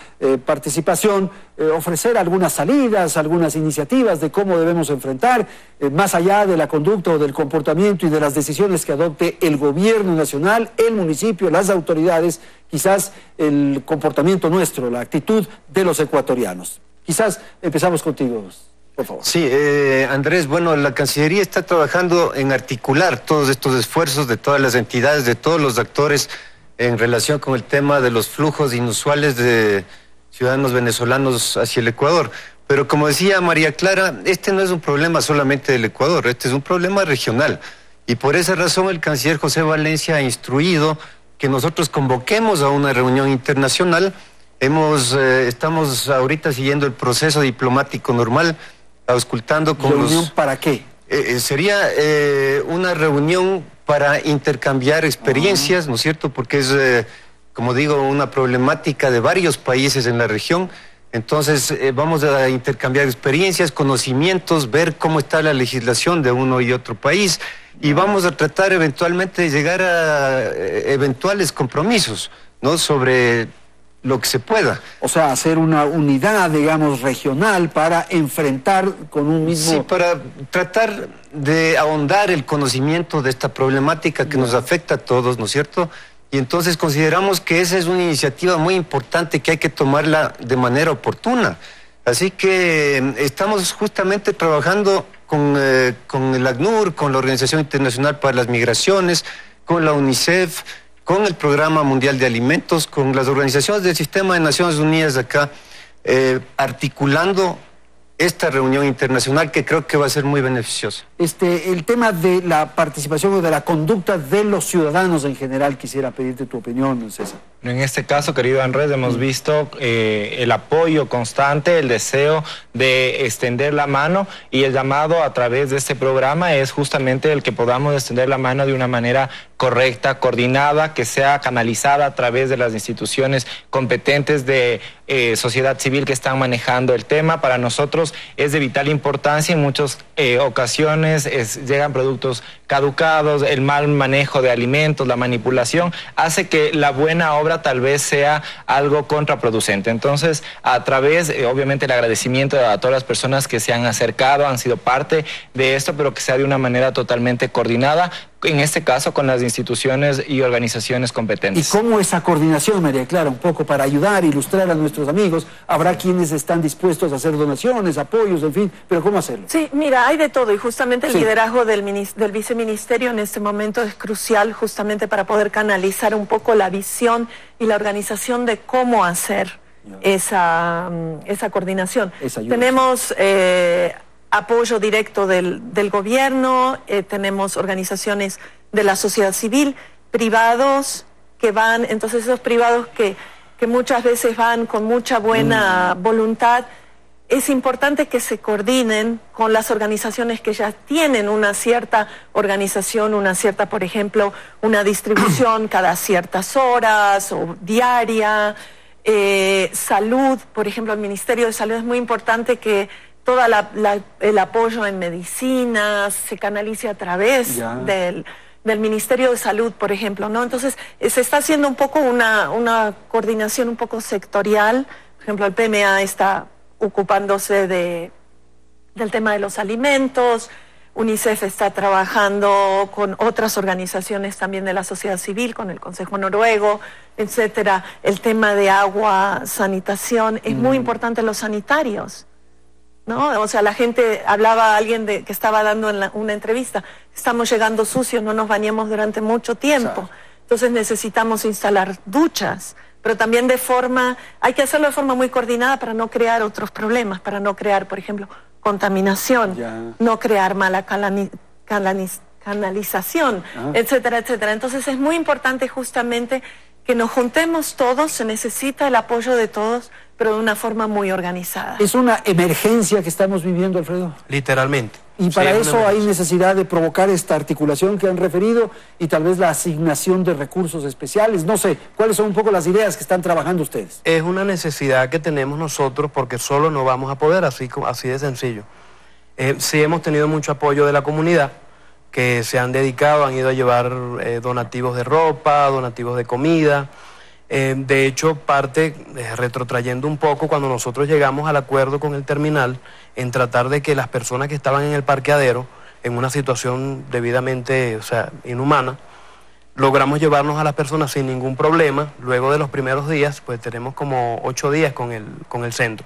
participación ofrecer algunas salidas, algunas iniciativas de cómo debemos enfrentar, más allá de la conducta o del comportamiento y de las decisiones que adopte el gobierno nacional, el municipio, las autoridades, quizás el comportamiento nuestro, la actitud de los ecuatorianos. Quizás empezamos contigo. Por favor. Sí, Andrés, bueno, la Cancillería está trabajando en articular todos estos esfuerzos de todas las entidades, de todos los actores en relación con el tema de los flujos inusuales de ciudadanos venezolanos hacia el Ecuador. Pero como decía María Clara, este no es un problema solamente del Ecuador, este es un problema regional. Y por esa razón el canciller José Valencia ha instruido que nosotros convoquemos a una reunión internacional. Estamos ahorita siguiendo el proceso diplomático normal, auscultando con ¿Reunión para qué? Sería una reunión para intercambiar experiencias, ¿no es cierto? Porque es, como digo, una problemática de varios países en la región. Entonces vamos a intercambiar experiencias, conocimientos, ver cómo está la legislación de uno y otro país y vamos a tratar eventualmente de llegar a eventuales compromisos, ¿no? Sobre lo que se pueda. O sea, hacer una unidad, digamos, regional para enfrentar con un mismo... Sí, para tratar de ahondar el conocimiento de esta problemática que nos afecta a todos, ¿no es cierto? Y entonces consideramos que esa es una iniciativa muy importante que hay que tomarla de manera oportuna. Así que estamos justamente trabajando con el ACNUR, con la Organización Internacional para las Migraciones, con la UNICEF, con el Programa Mundial de Alimentos, con las organizaciones del Sistema de Naciones Unidas acá, articulando esta reunión internacional que creo que va a ser muy beneficiosa. El tema de la participación o de la conducta de los ciudadanos en general, quisiera pedirte tu opinión, César. En este caso, querido Andrés, hemos visto el apoyo constante, el deseo de extender la mano y el llamado a través de este programa es justamente el que podamos extender la mano de una manera correcta, coordinada, que sea canalizada a través de las instituciones competentes de sociedad civil que están manejando el tema. Para nosotros es de vital importancia, en muchas ocasiones llegan productos caducados, el mal manejo de alimentos, la manipulación, hace que la buena obra tal vez sea algo contraproducente. Entonces, a través, obviamente, el agradecimiento a todas las personas que se han acercado, han sido parte de esto, pero que sea de una manera totalmente coordinada, en este caso con las instituciones y organizaciones competentes. ¿Y cómo esa coordinación, María Clara, un poco para ayudar, ilustrar a nuestros amigos? Habrá quienes están dispuestos a hacer donaciones, apoyos, en fin, pero ¿cómo hacerlo? Sí, mira, hay de todo y justamente el liderazgo del viceministerio en este momento es crucial justamente para poder canalizar un poco la visión y la organización de cómo hacer esa coordinación. Tenemos apoyo directo del gobierno, tenemos organizaciones de la sociedad civil, privados que van, entonces esos privados que muchas veces van con mucha buena voluntad, es importante que se coordinen con las organizaciones que ya tienen una cierta organización, una cierta, por ejemplo, una distribución cada ciertas horas o diaria, salud, por ejemplo, el Ministerio de Salud es muy importante que todo el apoyo en medicinas se canalice a través del Ministerio de Salud, por ejemplo, ¿no? Entonces, se está haciendo un poco una coordinación un poco sectorial. Por ejemplo, el PMA está ocupándose del tema de los alimentos, UNICEF está trabajando con otras organizaciones también de la sociedad civil, con el Consejo Noruego, etcétera. El tema de agua, sanitación, es muy importante los sanitarios, ¿no? O sea, la gente, hablaba alguien que estaba dando una entrevista, estamos llegando sucios, no nos bañamos durante mucho tiempo, entonces necesitamos instalar duchas, pero también hay que hacerlo de forma muy coordinada para no crear otros problemas, para no crear, por ejemplo, contaminación, no crear mala canalización, etcétera, etcétera. Entonces es muy importante justamente que nos juntemos todos, se necesita el apoyo de todos, pero de una forma muy organizada. ¿Es una emergencia que estamos viviendo, Alfredo? Literalmente. Y para eso hay necesidad de provocar esta articulación que han referido y tal vez la asignación de recursos especiales. No sé, ¿cuáles son un poco las ideas que están trabajando ustedes? Es una necesidad que tenemos nosotros porque solo no vamos a poder, así de sencillo. Sí hemos tenido mucho apoyo de la comunidad, que se han dedicado, han ido a llevar donativos de ropa, donativos de comida. De hecho, retrotrayendo un poco, cuando nosotros llegamos al acuerdo con el terminal, en tratar de que las personas que estaban en el parqueadero, en una situación debidamente, inhumana, logramos llevarnos a las personas sin ningún problema. Luego de los primeros días, pues tenemos como 8 días con el centro.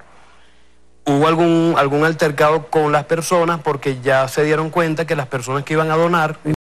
Hubo algún altercado con las personas porque ya se dieron cuenta que las personas que iban a donar